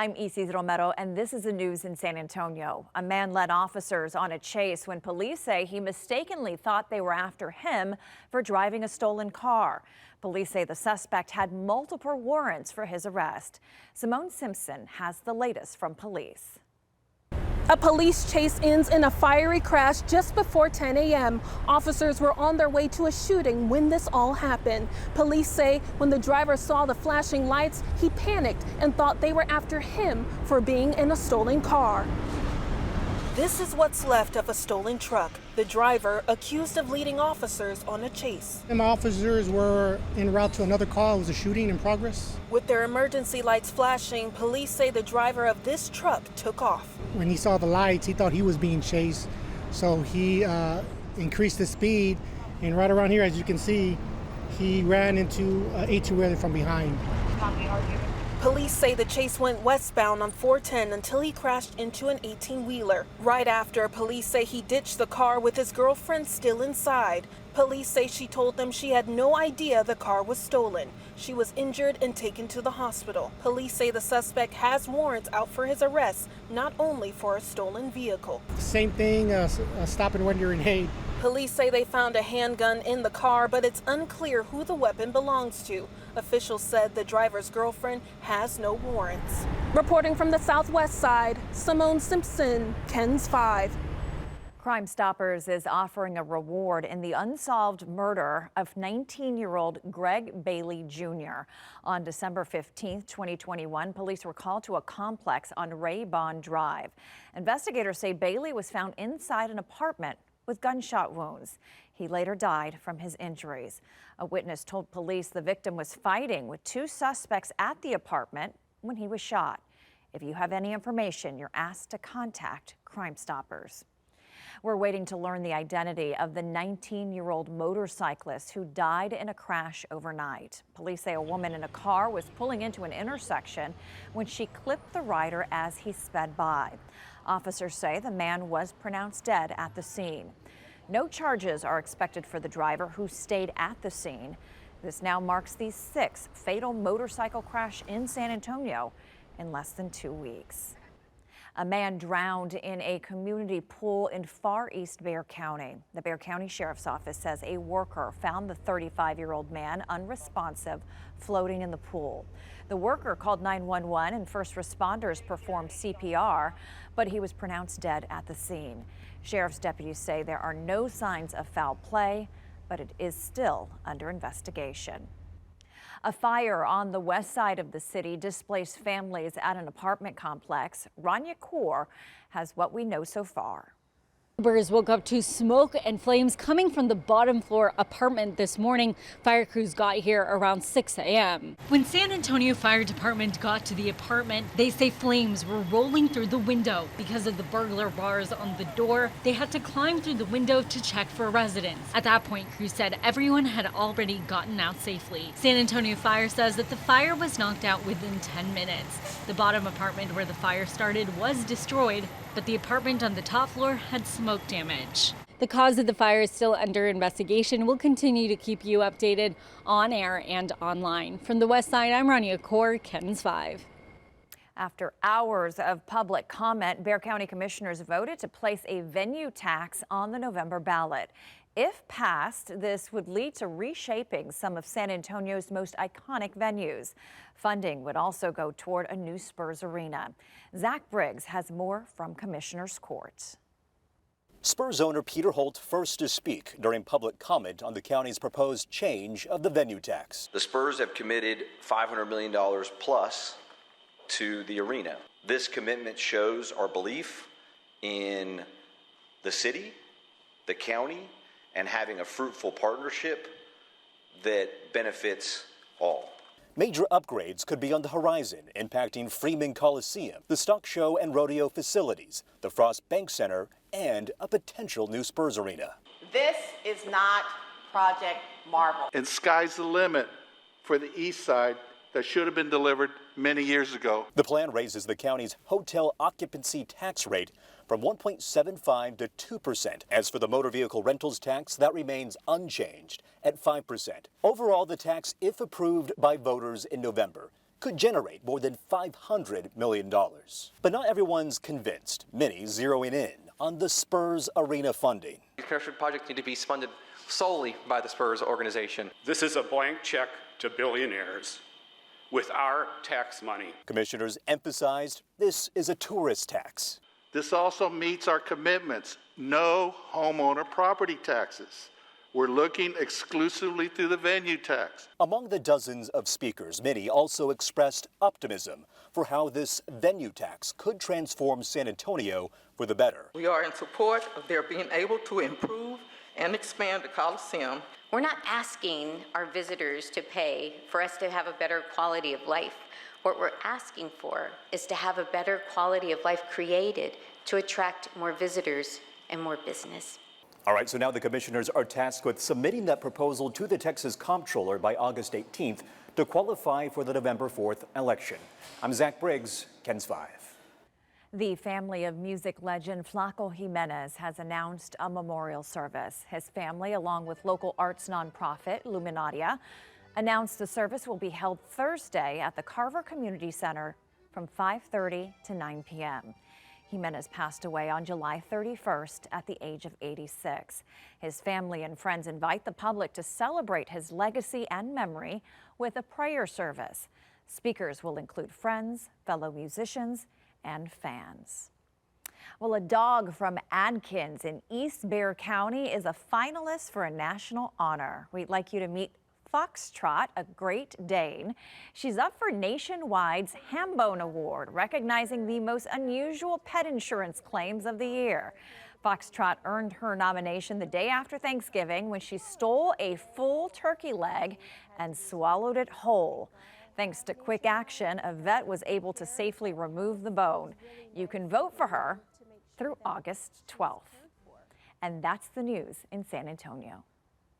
I'm Isis Romero, and this is the news in San Antonio. A man led officers on a chase when police say he mistakenly thought they were after him for driving a stolen car. Police say the suspect had multiple warrants for his arrest. Simone Simpson has the latest from police. A police chase ends in a fiery crash just before 10 a.m. Officers were on their way to a shooting when this all happened. Police say when the driver saw the flashing lights, he panicked and thought they were after him for being in a stolen car. This is what's left of a stolen truck. The driver accused of leading officers on a chase. And my officers were en route to another call. It was a shooting in progress. With their emergency lights flashing, police say the driver of this truck took off. When he saw the lights, he thought he was being chased. So he increased the speed. And right around here, as you can see, he ran into an 18-wheeler from behind. Police say the chase went westbound on 410 until he crashed into an 18-wheeler. Right after, police say he ditched the car with his girlfriend still inside. Police say she told them she had no idea the car was stolen. She was injured and taken to the hospital. Police say the suspect has warrants out for his arrest, not only for a stolen vehicle. Same thing, stopping when you're in hate. Police say they found a handgun in the car, but it's unclear who the weapon belongs to. Officials said the driver's girlfriend has no warrants. Reporting from the southwest side, Simone Simpson, KENS 5. Crime Stoppers is offering a reward in the unsolved murder of 19-year-old Greg Bailey Jr. On December 15, 2021, police were called to a complex on Ray Bond Drive. Investigators say Bailey was found inside an apartment with gunshot wounds. He later died from his injuries. A witness told police the victim was fighting with two suspects at the apartment when he was shot. If you have any information, you're asked to contact Crime Stoppers. We're waiting to learn the identity of the 19-year-old motorcyclist who died in a crash overnight. Police say a woman in a car was pulling into an intersection when she clipped the rider as he sped by. Officers say the man was pronounced dead at the scene. No charges are expected for the driver who stayed at the scene. This now marks the sixth fatal motorcycle crash in San Antonio in less than 2 weeks. A man drowned in a community pool in far east Bexar County. The Bexar County Sheriff's Office says a worker found the 35-year-old man unresponsive floating in the pool. The worker called 911 and first responders performed CPR, but he was pronounced dead at the scene. Sheriff's deputies say there are no signs of foul play, but it is still under investigation. A fire on the west side of the city displaced families at an apartment complex. Rania Kaur has what we know so far. Neighbors woke up to smoke and flames coming from the bottom floor apartment this morning. Fire crews got here around 6 a.m. When San Antonio Fire Department got to the apartment, they say flames were rolling through the window. Because of the burglar bars on the door, they had to climb through the window to check for residents. At that point, crews said everyone had already gotten out safely. San Antonio Fire says that the fire was knocked out within 10 minutes. The bottom apartment where the fire started was destroyed, but the apartment on the top floor had smoke damage. The cause of the fire is still under investigation. We'll continue to keep you updated on air and online. From the west side, I'm Rania Kaur, KENS 5. After hours of public comment, Bexar County commissioners voted to place a venue tax on the November ballot. If passed, this would lead to reshaping some of San Antonio's most iconic venues. Funding would also go toward a new Spurs arena. Zach Briggs has more from Commissioner's Court. Spurs owner Peter Holt first to speak during public comment on the county's proposed change of the venue tax. The Spurs have committed $500 million plus to the arena. This commitment shows our belief in the city, the county, and having a fruitful partnership that benefits all. Major upgrades could be on the horizon, impacting Freeman Coliseum, the stock show and rodeo facilities, the Frost Bank Center, and a potential new Spurs arena. This is not Project Marvel. And sky's the limit for the east side that should have been delivered many years ago. The plan raises the county's hotel occupancy tax rate from 1.75 to 2%. As for the motor vehicle rentals tax, that remains unchanged at 5%. Overall, the tax, if approved by voters in November, could generate more than $500 million. But not everyone's convinced, many zeroing in on the Spurs arena funding. These construction projects need to be funded solely by the Spurs organization. This is a blank check to billionaires with our tax money. Commissioners emphasized this is a tourist tax. This also meets our commitments. No homeowner property taxes. We're looking exclusively through the venue tax. Among the dozens of speakers, many also expressed optimism for how this venue tax could transform San Antonio for the better. We are in support of their being able to improve and expand the Coliseum. We're not asking our visitors to pay for us to have a better quality of life. What we're asking for is to have a better quality of life created to attract more visitors and more business. All right, so now the commissioners are tasked with submitting that proposal to the Texas Comptroller by August 18th to qualify for the November 4th election. I'm Zach Briggs, KENS 5. The family of music legend Flaco Jimenez has announced a memorial service. His family, along with local arts nonprofit Luminaria, announced the service will be held Thursday at the Carver Community Center from 5:30 to 9 p.m. Jimenez passed away on July 31st at the age of 86. His family and friends invite the public to celebrate his legacy and memory with a prayer service. Speakers will include friends, fellow musicians, and fans. Well, a dog from Adkins in East Bexar County is a finalist for a national honor. We'd like you to meet Foxtrot, a Great Dane. She's up for Nationwide's Hambone Award, recognizing the most unusual pet insurance claims of the year. Foxtrot earned her nomination the day after Thanksgiving when she stole a full turkey leg and swallowed it whole. Thanks to quick action, a vet was able to safely remove the bone. You can vote for her through August 12th. And that's the news in San Antonio.